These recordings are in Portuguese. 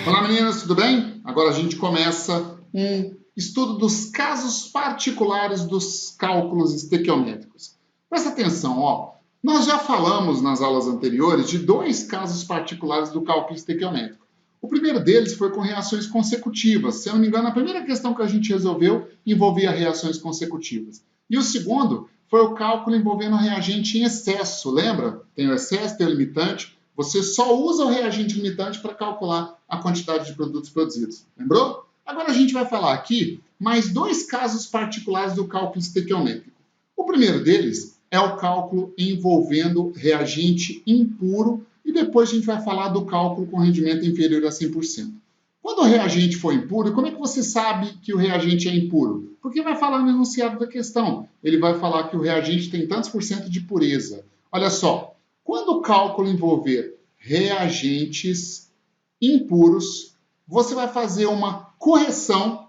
Olá meninas, tudo bem? Agora a gente começa um estudo dos casos particulares dos cálculos estequiométricos. Presta atenção, ó. Nós já falamos nas aulas anteriores de dois casos particulares do cálculo estequiométrico. O primeiro deles foi com reações consecutivas. Se eu não me engano, a primeira questão que a gente resolveu envolvia reações consecutivas. E o segundo foi o cálculo envolvendo reagente em excesso. Lembra? Tem o excesso, tem o limitante. Você só usa o reagente limitante para calcular a quantidade de produtos produzidos. Lembrou? Agora a gente vai falar aqui mais dois casos particulares do cálculo estequiométrico. O primeiro deles é o cálculo envolvendo reagente impuro e depois a gente vai falar do cálculo com rendimento inferior a 100%. Quando o reagente for impuro, como é que você sabe que o reagente é impuro? Porque vai falar no enunciado da questão. Ele vai falar que o reagente tem tantos por cento de pureza. Olha só, quando o cálculo envolver reagentes impuros, você vai fazer uma correção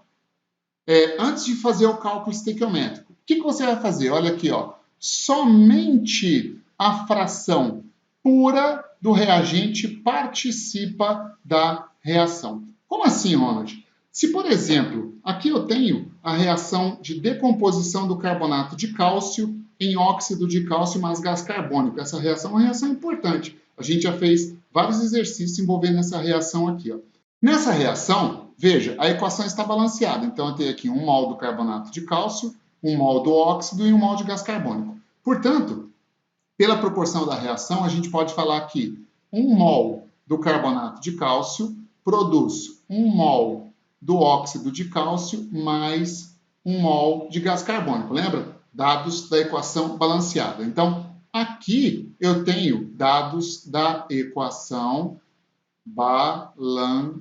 antes de fazer o cálculo estequiométrico. O que você vai fazer? Olha aqui, ó. Somente a fração pura do reagente participa da reação. Como assim, Ronald? Se, por exemplo, aqui eu tenho a reação de decomposição do carbonato de cálcio em óxido de cálcio mais gás carbônico. Essa reação é uma reação importante. A gente já fez vários exercícios envolvendo essa reação aqui, ó. Nessa reação, veja, a equação está balanceada. Então, eu tenho aqui 1 mol do carbonato de cálcio, 1 mol do óxido e 1 mol de gás carbônico. Portanto, pela proporção da reação, a gente pode falar que 1 mol do carbonato de cálcio produz 1 mol do óxido de cálcio mais 1 mol de gás carbônico. Lembra? Dados da equação balanceada. Então, aqui eu tenho dados da equação balanceada,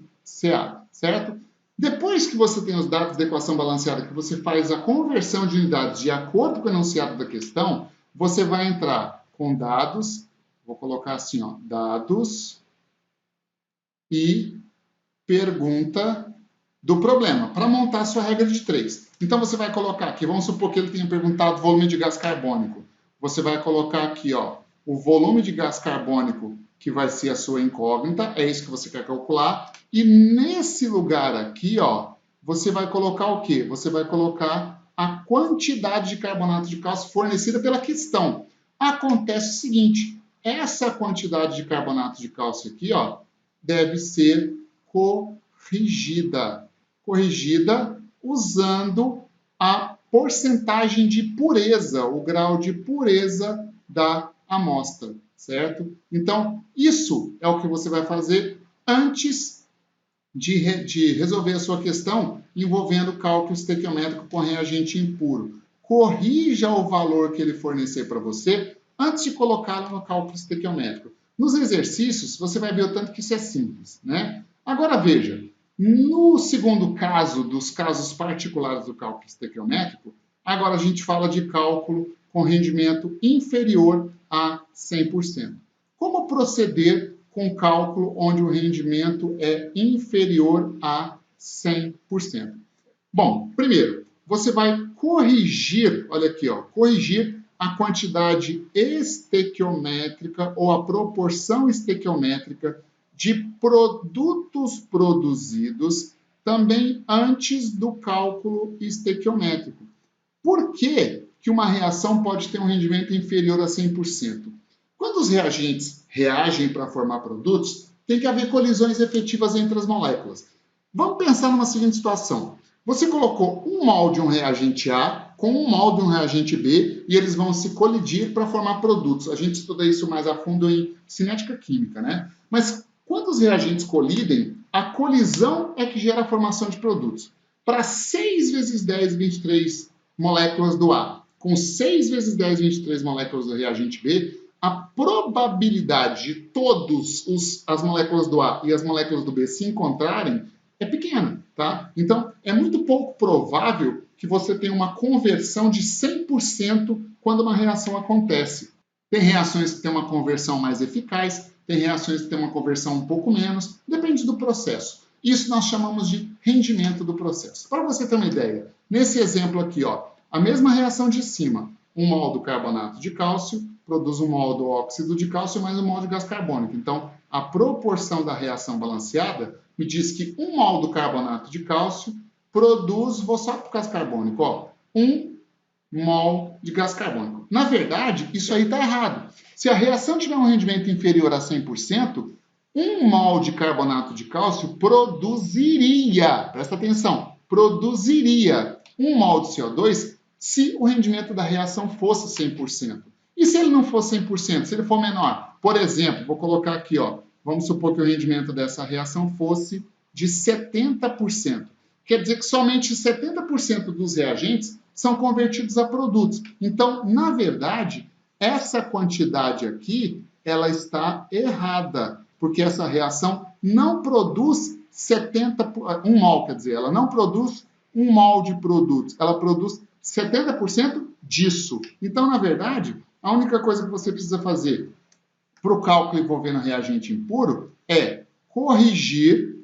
certo? Depois que você tem os dados da equação balanceada, que você faz a conversão de unidades de acordo com o enunciado da questão, você vai entrar com dados, vou colocar assim, ó, dados e pergunta do problema, para montar a sua regra de 3. Então, você vai colocar aqui, vamos supor que ele tenha perguntado volume de gás carbônico. Você vai colocar aqui, ó, o volume de gás carbônico, que vai ser a sua incógnita, é isso que você quer calcular. E nesse lugar aqui, ó, você vai colocar o quê? Você vai colocar a quantidade de carbonato de cálcio fornecida pela questão. Acontece o seguinte, essa quantidade de carbonato de cálcio aqui, ó, deve ser corrigida usando a porcentagem de pureza, o grau de pureza da amostra, certo? Então, isso é o que você vai fazer antes de resolver a sua questão envolvendo cálculo estequiométrico com reagente impuro. Corrija o valor que ele fornecer para você antes de colocá-lo no cálculo estequiométrico. Nos exercícios, você vai ver o tanto que isso é simples, né? Agora, veja, no segundo caso, dos casos particulares do cálculo estequiométrico, agora a gente fala de cálculo com rendimento inferior a 100%. Como proceder com cálculo onde o rendimento é inferior a 100%? Bom, primeiro, você vai corrigir, olha aqui, ó, corrigir a quantidade estequiométrica ou a proporção estequiométrica de produtos produzidos também antes do cálculo estequiométrico. Por que uma reação pode ter um rendimento inferior a 100%? Quando os reagentes reagem para formar produtos, tem que haver colisões efetivas entre as moléculas. Vamos pensar numa seguinte situação. Você colocou 1 mol de um reagente A com 1 mol de um reagente B e eles vão se colidir para formar produtos. A gente estuda isso mais a fundo em cinética química, né? Mas quando os reagentes colidem, a colisão é que gera a formação de produtos. Para 6 vezes 10, 23 moléculas do A, com 6 vezes 10, 23 moléculas do reagente B, a probabilidade de todas as moléculas do A e as moléculas do B se encontrarem é pequena, tá? Então, é muito pouco provável que você tenha uma conversão de 100% quando uma reação acontece. Tem reações que têm uma conversão mais eficaz, tem reações que têm uma conversão um pouco menos, depende do processo. Isso nós chamamos de rendimento do processo. Para você ter uma ideia, nesse exemplo aqui, ó, a mesma reação de cima, 1 mol do carbonato de cálcio produz 1 mol do óxido de cálcio mais 1 mol de gás carbônico. Então, a proporção da reação balanceada me diz que 1 mol do carbonato de cálcio produz, vou só para o gás carbônico, ó, 1 mol de gás carbônico. Na verdade, isso aí está errado. Se a reação tiver um rendimento inferior a 100%, 1 mol de carbonato de cálcio produziria, presta atenção, produziria 1 mol de CO2 se o rendimento da reação fosse 100%. E se ele não for 100%, se ele for menor? Por exemplo, vou colocar aqui, ó, vamos supor que o rendimento dessa reação fosse de 70%. Quer dizer que somente 70% dos reagentes são convertidos a produtos. Então, na verdade, essa quantidade aqui, ela está errada, porque essa reação não produz 1 mol, quer dizer, ela não produz 1 mol de produtos, ela produz 70% disso. Então, na verdade, a única coisa que você precisa fazer para o cálculo envolvendo reagente impuro é corrigir,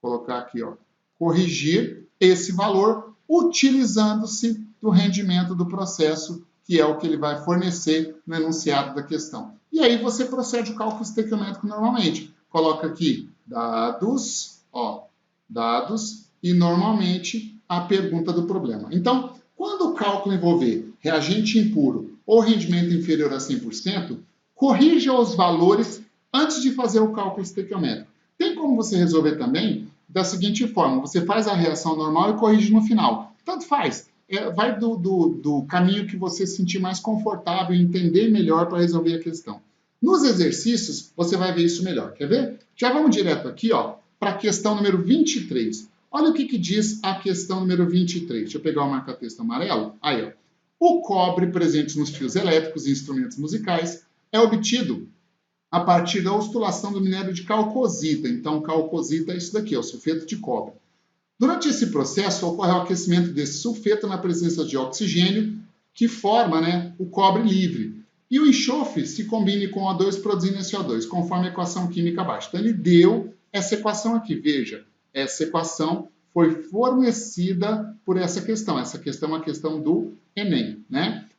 colocar aqui, ó, corrigir esse valor utilizando-se do rendimento do processo, que é o que ele vai fornecer no enunciado da questão. E aí você procede o cálculo estequiométrico normalmente. Coloca aqui dados, ó, dados e normalmente a pergunta do problema. Então, quando o cálculo envolver reagente impuro ou rendimento inferior a 100%, corrija os valores antes de fazer o cálculo estequiométrico. Tem como você resolver também da seguinte forma, você faz a reação normal e corrige no final. Tanto faz, vai do caminho que você se sentir mais confortável e entender melhor para resolver a questão. Nos exercícios, você vai ver isso melhor. Quer ver? Já vamos direto aqui para a questão número 23. Olha o que diz a questão número 23. Deixa eu pegar o marca-texto amarelo. Aí, ó. O cobre presente nos fios elétricos e instrumentos musicais é obtido a partir da ostulação do minério de calcosita. Então, calcosita é isso daqui, é o sulfeto de cobre. Durante esse processo, ocorre o aquecimento desse sulfeto na presença de oxigênio, que forma, o cobre livre. E o enxofre se combina com O2 produzindo esse O2, conforme a equação química abaixo. Então, ele deu essa equação aqui. Veja, essa equação foi fornecida por essa questão. Essa questão é uma questão do Enem,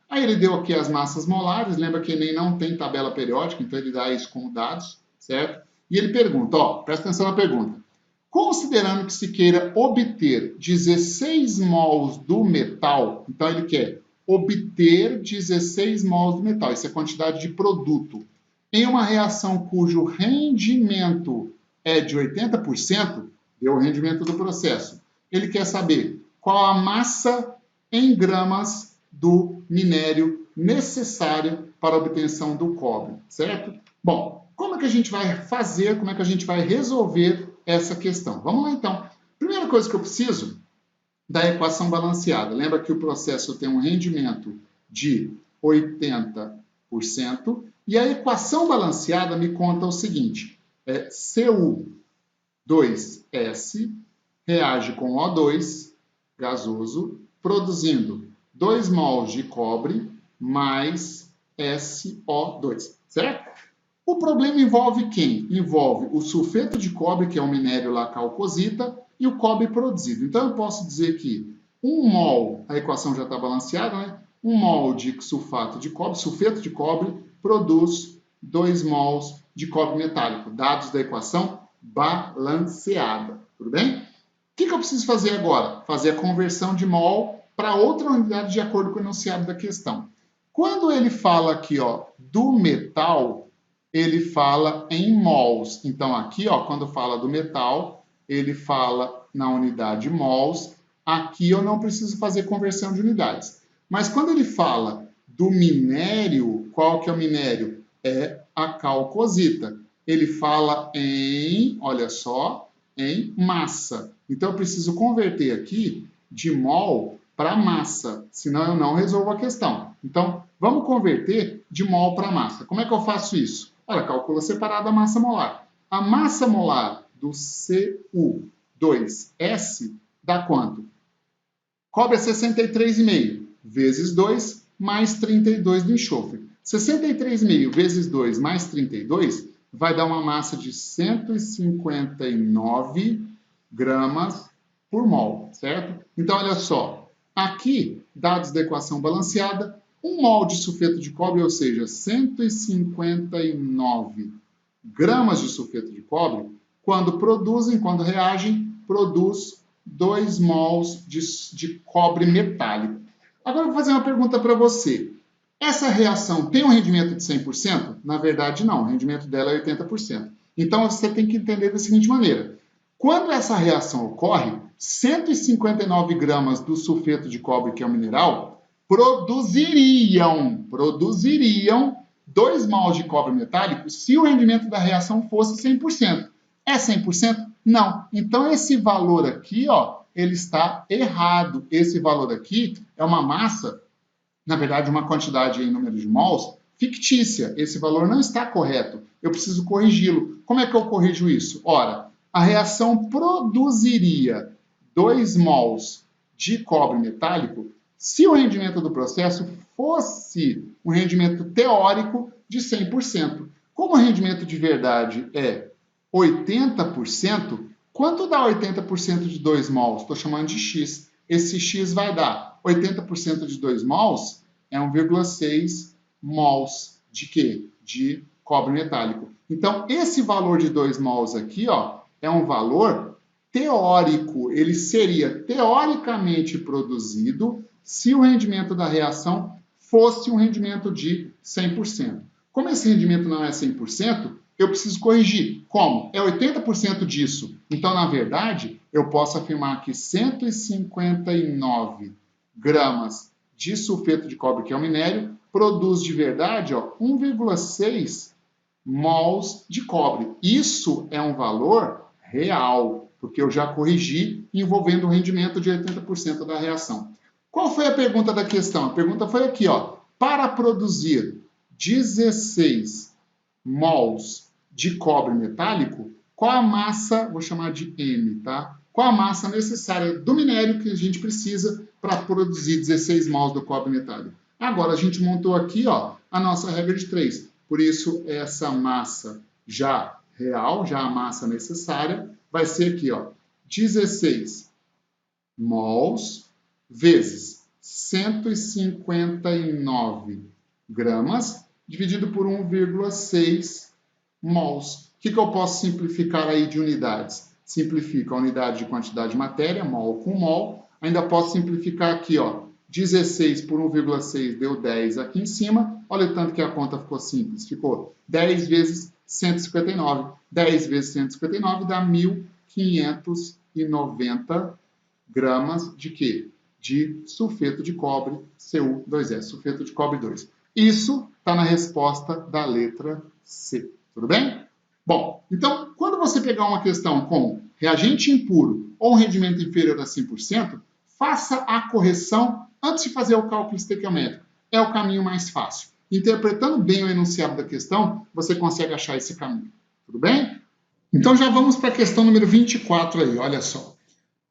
Aí ele deu aqui as massas molares, lembra que Enem não tem tabela periódica, então ele dá isso como dados, certo? E ele pergunta, presta atenção na pergunta. Considerando que se queira obter 16 mols do metal, então ele quer obter 16 mols do metal, isso é quantidade de produto, em uma reação cujo rendimento é de 80%, deu o rendimento do processo. Ele quer saber qual a massa em gramas do minério necessária para a obtenção do cobre, certo? Bom, como é que a gente vai fazer, como é que a gente vai resolver essa questão? Vamos lá, então. Primeira coisa que eu preciso da equação balanceada. Lembra que o processo tem um rendimento de 80% e a equação balanceada me conta o seguinte, Cu2S reage com O2 gasoso, produzindo 2 mols de cobre mais SO2, certo? O problema envolve quem? Envolve o sulfeto de cobre, que é o minério lá calcosita, e o cobre produzido. Então, eu posso dizer que 1 mol, a equação já está balanceada, 1 mol de sulfato de cobre, sulfeto de cobre, produz 2 mols de cobre metálico. Dados da equação balanceada. Tudo bem? O que eu preciso fazer agora? Fazer a conversão de mol para outra unidade de acordo com o enunciado da questão. Quando ele fala aqui, do metal, ele fala em mols. Então, aqui, quando fala do metal, ele fala na unidade mols. Aqui eu não preciso fazer conversão de unidades. Mas quando ele fala do minério, qual que é o minério? É a calcosita. Ele fala em, olha só, em massa. Então, eu preciso converter aqui de mol para massa, senão eu não resolvo a questão. Então, vamos converter de mol para massa. Como é que eu faço isso? Olha, calcula separado a massa molar. A massa molar do Cu2S dá quanto? Cobre é 63,5 vezes 2 mais 32 do enxofre. 63,5 vezes 2 mais 32 vai dar uma massa de 159 gramas por mol, certo? Então, olha só. Aqui, dados da equação balanceada, 1 mol de sulfeto de cobre, ou seja, 159 gramas de sulfeto de cobre, quando reagem, produz 2 mols de cobre metálico. Agora eu vou fazer uma pergunta para você. Essa reação tem um rendimento de 100%? Na verdade, não. O rendimento dela é 80%. Então, você tem que entender da seguinte maneira. Quando essa reação ocorre, 159 gramas do sulfeto de cobre, que é o mineral, produziriam 2 mols de cobre metálico se o rendimento da reação fosse 100%. É 100%? Não. Então, esse valor aqui, ó, ele está errado. Esse valor aqui é uma massa, na verdade, uma quantidade em número de mols fictícia. Esse valor não está correto. Eu preciso corrigi-lo. Como é que eu corrijo isso? Ora, a reação produziria 2 mols de cobre metálico se o rendimento do processo fosse um rendimento teórico de 100%. Como o rendimento de verdade é 80%, quanto dá 80% de 2 mols? Estou chamando de X. Esse X vai dar 80% de 2 mols é 1,6 mols de quê? De cobre metálico. Então, esse valor de 2 mols aqui, ó, é um valor teórico. Ele seria teoricamente produzido se o rendimento da reação fosse um rendimento de 100%. Como esse rendimento não é 100%, eu preciso corrigir. Como? É 80% disso. Então, na verdade, eu posso afirmar que 159 gramas de sulfeto de cobre, que é o minério, produz de verdade 1,6 mols de cobre. Isso é um valor real, porque eu já corrigi envolvendo o rendimento de 80% da reação. Qual foi a pergunta da questão? A pergunta foi aqui, ó. Para produzir 16 mols de cobre metálico, qual a massa, vou chamar de M, tá? Qual a massa necessária do minério que a gente precisa para produzir 16 mols do cobre metálico? Agora a gente montou aqui, ó, a nossa regra de 3. Por isso, essa massa já real, já a massa necessária, vai ser aqui, ó, 16 mols vezes 159 gramas, dividido por 1,6 mols. O que eu posso simplificar aí de unidades? Simplifica a unidade de quantidade de matéria, mol com mol. Ainda posso simplificar aqui, ó, 16 por 1,6 deu 10 aqui em cima. Olha o tanto que a conta ficou simples. Ficou 10 vezes 159. 10 vezes 159 dá 1.590 gramas de quê? De sulfeto de cobre, Cu2S, sulfeto de cobre 2. Isso está na resposta da letra C. Tudo bem? Bom, então, quando você pegar uma questão com reagente impuro ou um rendimento inferior a 100%, faça a correção antes de fazer o cálculo estequiométrico. É o caminho mais fácil. Interpretando bem o enunciado da questão, você consegue achar esse caminho. Tudo bem? Então, já vamos para a questão número 24 aí, olha só.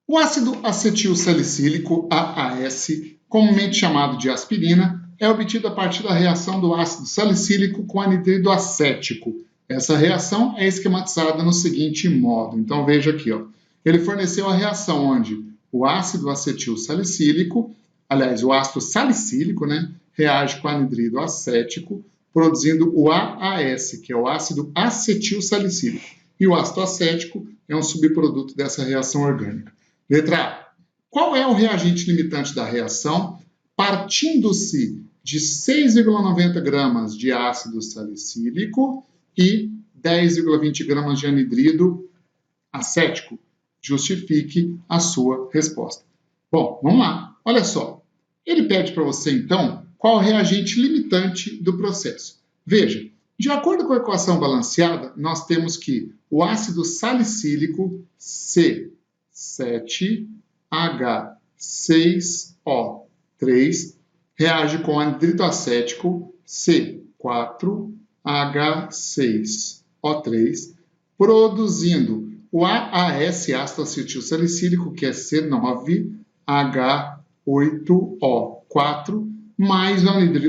O ácido acetil salicílico, AAS, comumente chamado de aspirina, é obtido a partir da reação do ácido salicílico com anidrido acético. Essa reação é esquematizada no seguinte modo. Então, veja aqui, ó. Ele forneceu a reação onde o ácido acetil salicílico, aliás, o ácido salicílico, né, reage com anidrido acético, produzindo o AAS, que é o ácido acetil salicílico. E o ácido acético é um subproduto dessa reação orgânica. Letra A. Qual é o reagente limitante da reação? Partindo-se de 6,90 gramas de ácido salicílico e 10,20 gramas de anidrido acético. Justifique a sua resposta. Bom, vamos lá. Olha só. Ele pede para você, então, qual é o reagente limitante do processo. Veja, de acordo com a equação balanceada, nós temos que o ácido salicílico C7H6O3 reage com anidrido acético C4H6O3, produzindo o AAS, ácido acetil salicílico, que é C9H8O4, mais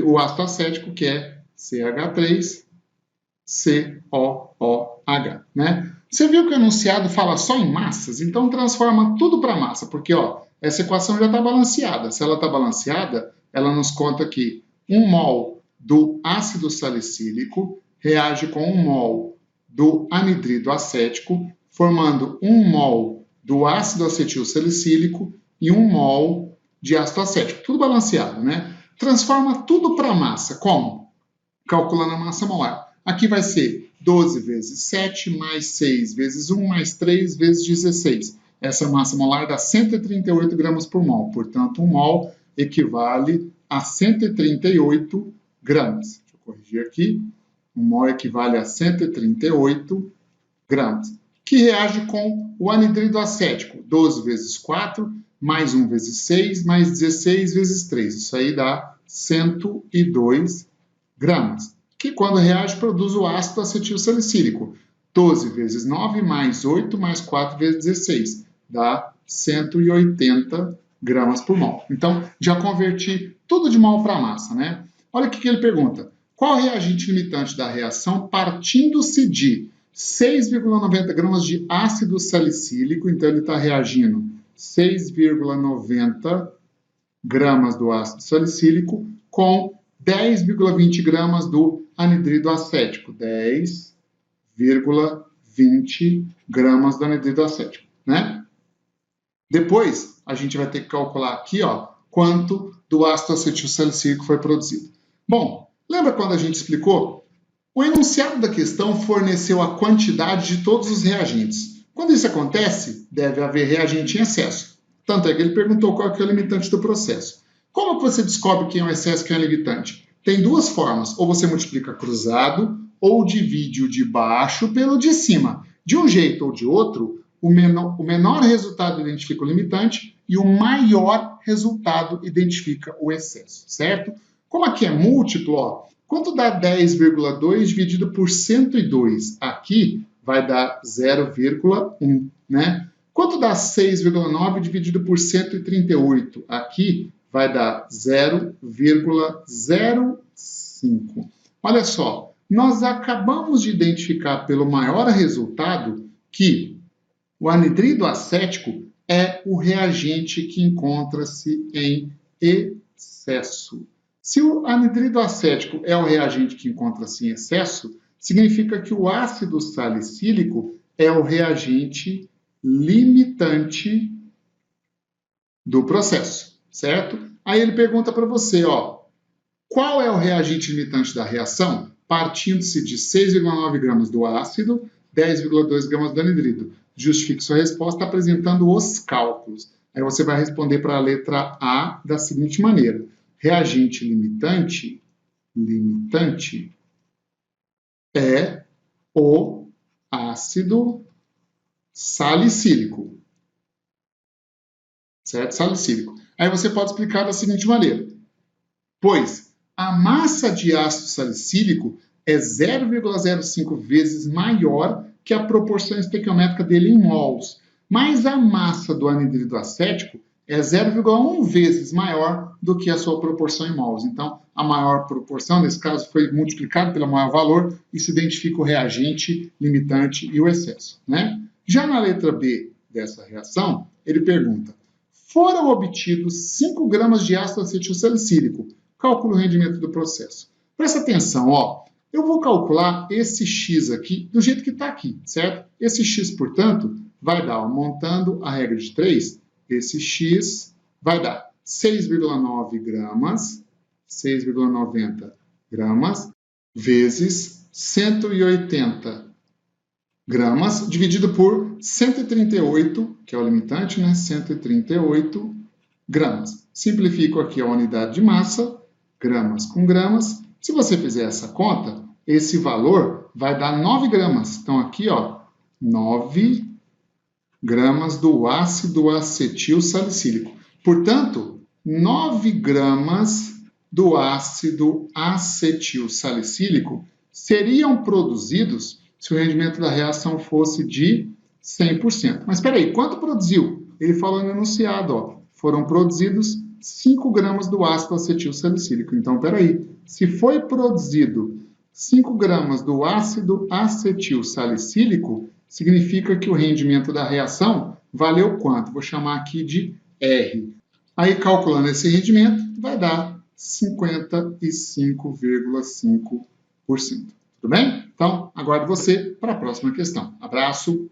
o ácido acético, que é CH3COOH, né? Você viu que o enunciado fala só em massas? Então transforma tudo para massa, porque ó, essa equação já está balanceada. Se ela está balanceada, ela nos conta que 1 mol do ácido salicílico reage com 1 mol do anidrido acético, formando 1 mol do ácido acetil salicílico e 1 mol de ácido acético. Tudo balanceado, né? Transforma tudo para massa. Como? Calculando a massa molar. Aqui vai ser 12 vezes 7, mais 6 vezes 1, mais 3 vezes 16. Essa massa molar dá 138 gramas por mol. Portanto, 1 mol equivale a 138 gramas. Deixa eu corrigir aqui. 1 mol equivale a 138 gramas. Que reage com o anidrido acético. 12 vezes 4, mais 1 vezes 6, mais 16 vezes 3. Isso aí dá 102 gramas. Que quando reage produz o ácido acetil salicílico. 12 vezes 9, mais 8, mais 4 vezes 16. Dá 180 gramas por mol. Então, já converti tudo de mol para massa, né? Olha o que ele pergunta. Qual o reagente limitante da reação partindo-se de 6,90 gramas de ácido salicílico? Então, ele está reagindo 6,90 gramas do ácido salicílico com 10,20 gramas do anidrido acético. 10,20 gramas do anidrido acético, né? Depois, a gente vai ter que calcular aqui, ó, quanto do ácido acetil salicílico foi produzido. Bom, lembra quando a gente explicou? O enunciado da questão forneceu a quantidade de todos os reagentes. Quando isso acontece, deve haver reagente em excesso. Tanto é que ele perguntou qual é o limitante do processo. Como que você descobre quem é o excesso e quem é o limitante? Tem duas formas. Ou você multiplica cruzado, ou divide o de baixo pelo de cima. De um jeito ou de outro, o menor resultado identifica o limitante e o maior resultado identifica o excesso, certo? Como aqui é múltiplo, ó, quanto dá 10,2 dividido por 102? Aqui vai dar 0,1, né? Quanto dá 6,9 dividido por 138? Aqui vai dar 0,05. Olha só, nós acabamos de identificar pelo maior resultado que o anidrido acético é o reagente que encontra-se em excesso. Se o anidrido acético é o reagente que encontra-se em excesso, significa que o ácido salicílico é o reagente limitante do processo, certo? Aí ele pergunta para você, ó, qual é o reagente limitante da reação? Partindo-se de 6,9 gramas do ácido, 10,2 gramas do anidrido. Justifique sua resposta apresentando os cálculos. Aí você vai responder para a letra A da seguinte maneira. Reagente limitante é o ácido salicílico. Certo? Salicílico. Aí você pode explicar da seguinte maneira. Pois a massa de ácido salicílico é 0,05 vezes maior que a proporção estequiométrica dele em mols, mas a massa do anidrido acético é 0,1 vezes maior do que a sua proporção em mols. Então, a maior proporção, nesse caso, foi multiplicada pelo maior valor e se identifica o reagente, limitante e o excesso, né? Já na letra B dessa reação, ele pergunta, foram obtidos 5 gramas de ácido acetil salicílico. Calcula o rendimento do processo. Presta atenção, ó. Eu vou calcular esse x aqui do jeito que está aqui, certo? Esse x, portanto, vai dar, ó, montando a regra de 3, esse x vai dar 6,9 gramas, 6,90 gramas, vezes 180 gramas, dividido por 138, que é o limitante, né? 138 gramas. Simplifico aqui a unidade de massa, gramas com gramas. Se você fizer essa conta, esse valor vai dar 9 gramas. Então, aqui, ó, 9 gramas do ácido acetil salicílico. Portanto, 9 gramas do ácido acetil salicílico seriam produzidos se o rendimento da reação fosse de 100%. Mas espera aí, quanto produziu? Ele falou no enunciado, ó, foram produzidos 5 gramas do ácido acetil salicílico. Então, espera aí, se foi produzido 5 gramas do ácido acetil salicílico, significa que o rendimento da reação valeu quanto? Vou chamar aqui de R. Aí, calculando esse rendimento, vai dar 55,5%. Tudo bem? Então, aguardo você para a próxima questão. Abraço!